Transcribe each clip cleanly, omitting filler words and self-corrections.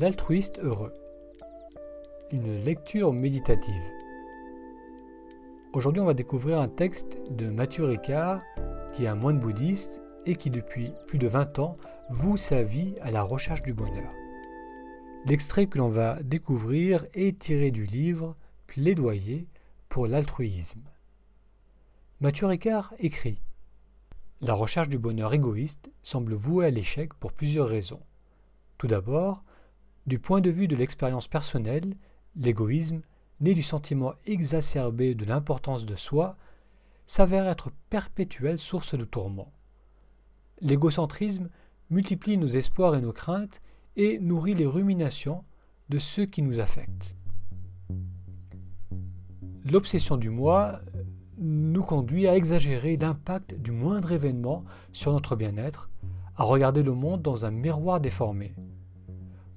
L'altruiste heureux. Une lecture méditative. Aujourd'hui, on va découvrir un texte de Matthieu Ricard, qui est un moine bouddhiste et qui, depuis plus de 20 ans, voue sa vie à la recherche du bonheur. L'extrait que l'on va découvrir est tiré du livre Plaidoyer pour l'altruisme. Matthieu Ricard écrit : La recherche du bonheur égoïste semble vouée à l'échec pour plusieurs raisons. Tout d'abord, du point de vue de l'expérience personnelle, l'égoïsme, né du sentiment exacerbé de l'importance de soi, s'avère être perpétuelle source de tourments. L'égocentrisme multiplie nos espoirs et nos craintes et nourrit les ruminations de ceux qui nous affectent. L'obsession du moi nous conduit à exagérer l'impact du moindre événement sur notre bien-être, à regarder le monde dans un miroir déformé.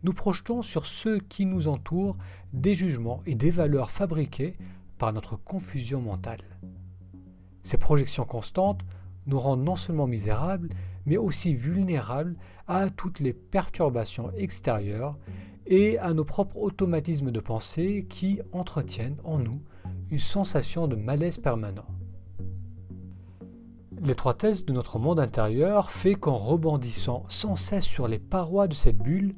Nous projetons sur ceux qui nous entourent des jugements et des valeurs fabriquées par notre confusion mentale. Ces projections constantes nous rendent non seulement misérables, mais aussi vulnérables à toutes les perturbations extérieures et à nos propres automatismes de pensée qui entretiennent en nous une sensation de malaise permanent. L'étroitesse de notre monde intérieur fait qu'en rebondissant sans cesse sur les parois de cette bulle,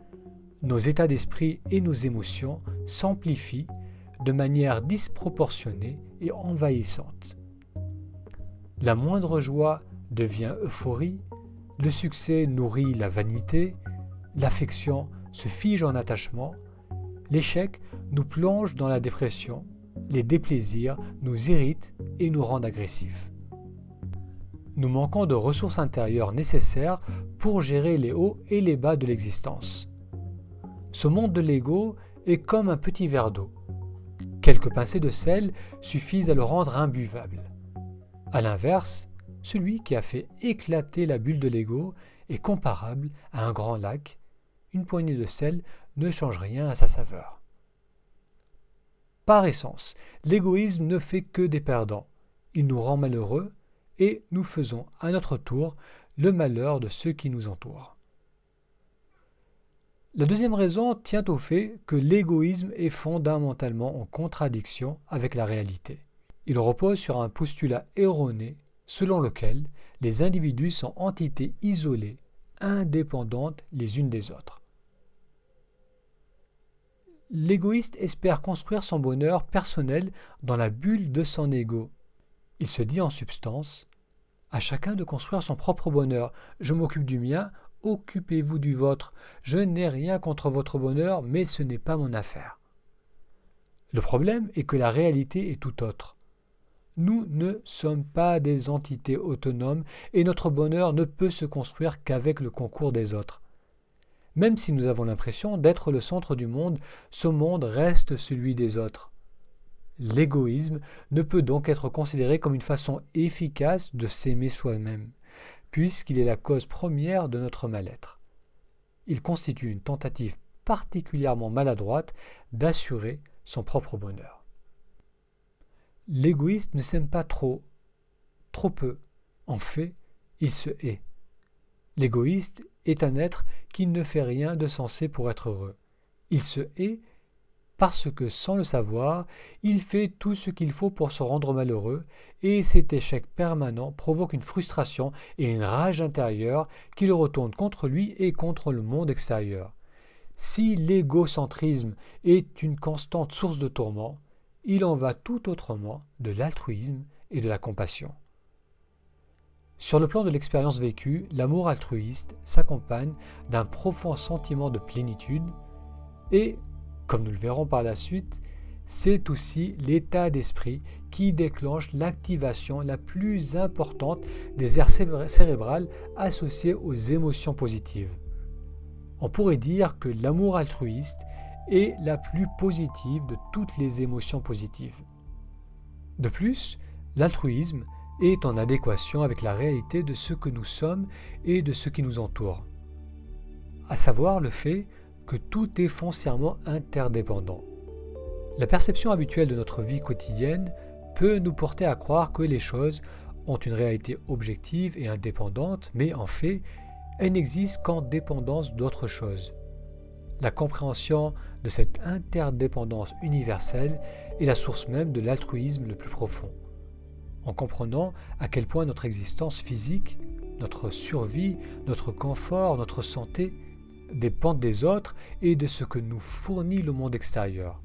nos états d'esprit et nos émotions s'amplifient de manière disproportionnée et envahissante. La moindre joie devient euphorie, le succès nourrit la vanité, l'affection se fige en attachement, l'échec nous plonge dans la dépression, les déplaisirs nous irritent et nous rendent agressifs. Nous manquons de ressources intérieures nécessaires pour gérer les hauts et les bas de l'existence. Ce monde de l'ego est comme un petit verre d'eau. Quelques pincées de sel suffisent à le rendre imbuvable. À l'inverse, celui qui a fait éclater la bulle de l'ego est comparable à un grand lac. Une poignée de sel ne change rien à sa saveur. Par essence, l'égoïsme ne fait que des perdants. Il nous rend malheureux et nous faisons à notre tour le malheur de ceux qui nous entourent. La deuxième raison tient au fait que l'égoïsme est fondamentalement en contradiction avec la réalité. Il repose sur un postulat erroné selon lequel les individus sont entités isolées, indépendantes les unes des autres. L'égoïste espère construire son bonheur personnel dans la bulle de son ego. Il se dit en substance : à chacun de construire son propre bonheur. Je m'occupe du mien, occupez-vous du vôtre. Je n'ai rien contre votre bonheur, mais ce n'est pas mon affaire. Le problème est que la réalité est tout autre. Nous ne sommes pas des entités autonomes et notre bonheur ne peut se construire qu'avec le concours des autres. Même si nous avons l'impression d'être le centre du monde, ce monde reste celui des autres. L'égoïsme ne peut donc être considéré comme une façon efficace de s'aimer soi-même, puisqu'il est la cause première de notre mal-être. Il constitue une tentative particulièrement maladroite d'assurer son propre bonheur. L'égoïste ne s'aime pas trop peu. En fait, il se hait. L'égoïste est un être qui ne fait rien de sensé pour être heureux. Il se hait parce que, sans le savoir, il fait tout ce qu'il faut pour se rendre malheureux, et cet échec permanent provoque une frustration et une rage intérieure qui le retournent contre lui et contre le monde extérieur. Si l'égocentrisme est une constante source de tourment, il en va tout autrement de l'altruisme et de la compassion. Sur le plan de l'expérience vécue, l'amour altruiste s'accompagne d'un profond sentiment de plénitude et, comme nous le verrons par la suite, c'est aussi l'état d'esprit qui déclenche l'activation la plus importante des aires cérébrales associées aux émotions positives. On pourrait dire que l'amour altruiste est la plus positive de toutes les émotions positives. De plus, l'altruisme est en adéquation avec la réalité de ce que nous sommes et de ce qui nous entoure, à savoir le fait que tout est foncièrement interdépendant. La perception habituelle de notre vie quotidienne peut nous porter à croire que les choses ont une réalité objective et indépendante, mais en fait, elles n'existent qu'en dépendance d'autre chose. La compréhension de cette interdépendance universelle est la source même de l'altruisme le plus profond. En comprenant à quel point notre existence physique, notre survie, notre confort, notre santé dépendent des autres et de ce que nous fournit le monde extérieur,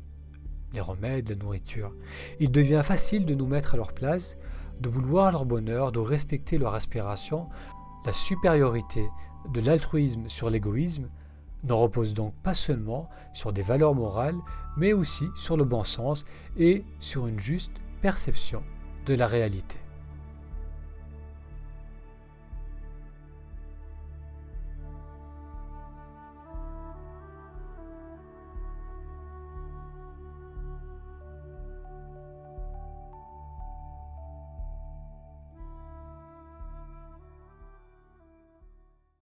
les remèdes, la nourriture, il devient facile de nous mettre à leur place, de vouloir leur bonheur, de respecter leur aspiration. La supériorité de l'altruisme sur l'égoïsme ne repose donc pas seulement sur des valeurs morales, mais aussi sur le bon sens et sur une juste perception de la réalité.